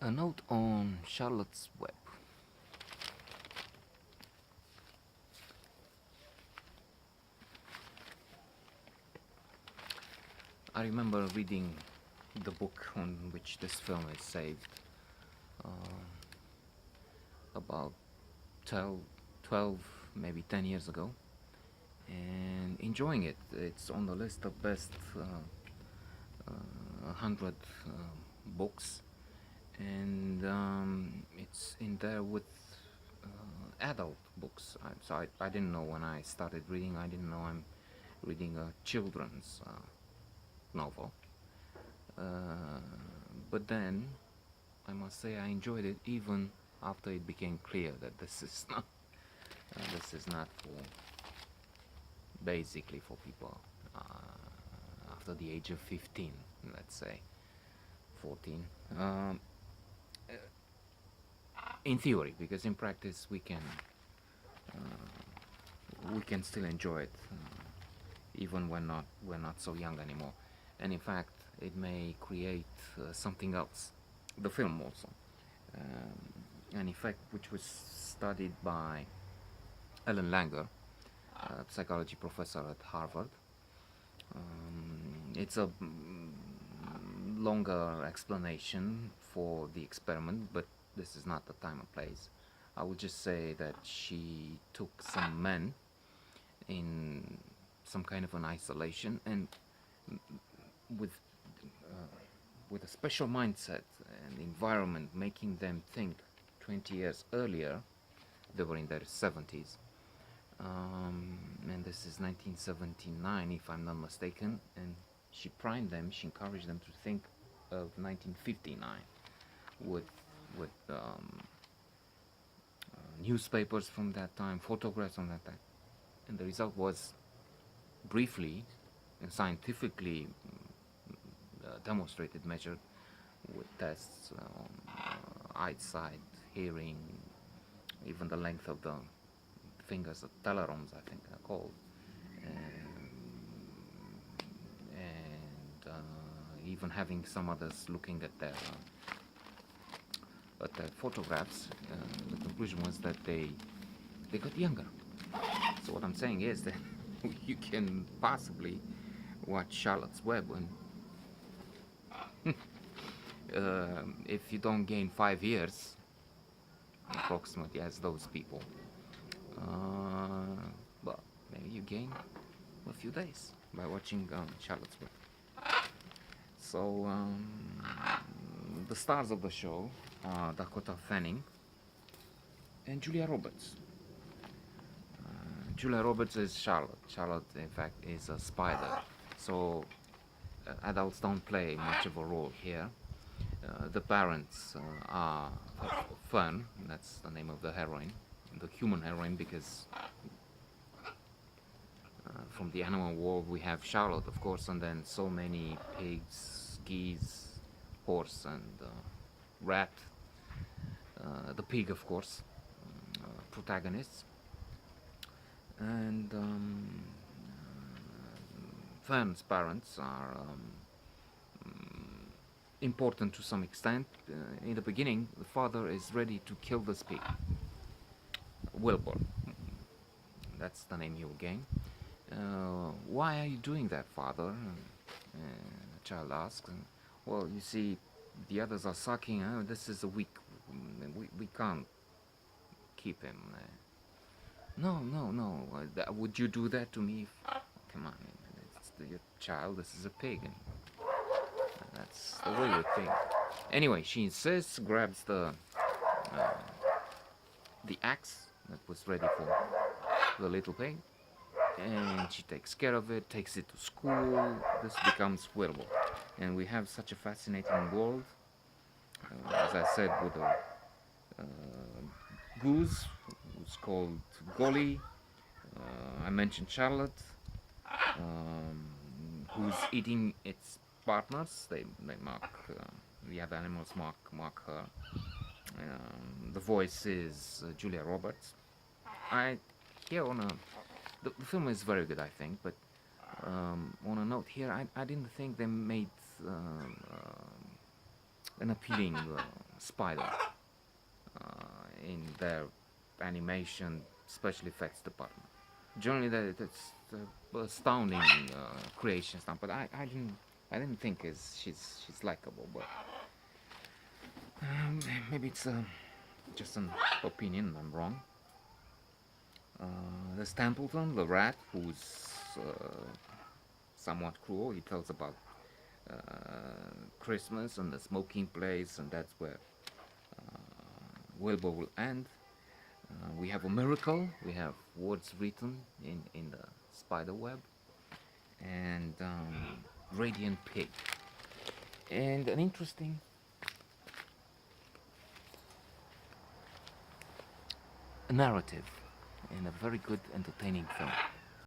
A note on Charlotte's Web. I remember reading the book on which this film is saved uh, about 12, 12, maybe 10 years ago, and enjoying it. It's on the list of best 100 books, and it's in there with adult books. I didn't know when I started reading, I didn't know I'm reading a children's novel. Uh, but then I must say I enjoyed it even after it became clear that this is not for basically for people after the age of 15, let's say 14. In theory, because in practice we can still enjoy it even when not we're not so young anymore. And in fact, it may create something else. The film also, an effect which was studied by Ellen Langer, a psychology professor at Harvard. It's a longer explanation for the experiment, but this is not the time or place. I would just say that she took some men in some kind of an isolation, and with uh, with a special mindset and environment, making them think 20 years earlier. They were in their 70s, and this is 1979, if I'm not mistaken. And she primed them, she encouraged them to think of 1959 with newspapers from that time, photographs from that time, and the result was briefly and scientifically demonstrated, measured with tests on eyesight, hearing, even the length of the fingers, the teleroms, I think they're called, and even having some others looking at their photographs. The conclusion was that they got younger. So what I'm saying is that you can possibly watch Charlotte's Web and if you don't gain 5 years approximately as those people, well, maybe you gain a few days by watching Charlotte's Web. So the stars of the show are Dakota Fanning and Julia Roberts. Julia Roberts is Charlotte. Charlotte, in fact, is a spider. So adults don't play much of a role here. The parents are Fern, that's the name of the heroine, the human heroine, because from the animal world we have Charlotte, of course, and then so many pigs, geese, horse, and rat. The pig, of course, protagonists. And Fern's parents are important to some extent. In the beginning, the father is ready to kill this pig. Wilbur, that's the name he will gain. Why are you doing that, father? The child asks. Well, you see, the others are sucking. This is a weak. We can't keep him. No, no, no. Would you do that to me? Come on, it's your child. This is a pig, and that's the way you think. Anyway, she insists, grabs the axe that was ready for the little pig, and she takes care of it, takes it to school. This becomes Wilbur, and we have such a fascinating world. As I said, with a goose who's called Golly. I mentioned Charlotte, who's eating its partners. They mark the other animals mark her. The voice is Julia Roberts. I here on a the film is very good, I think, but on a note here, I didn't think they made an appealing spider in their animation special effects department. Generally, that's astounding creation stuff. But I didn't think she's likable. But maybe it's just an opinion. I'm wrong. There's Templeton, the rat, who's somewhat cruel. He tells about Christmas and the smoking place, and that's where Wilbur will end. We have a miracle. We have words written in the spider web, and Radiant Pig, and an interesting narrative, and a very good, entertaining film.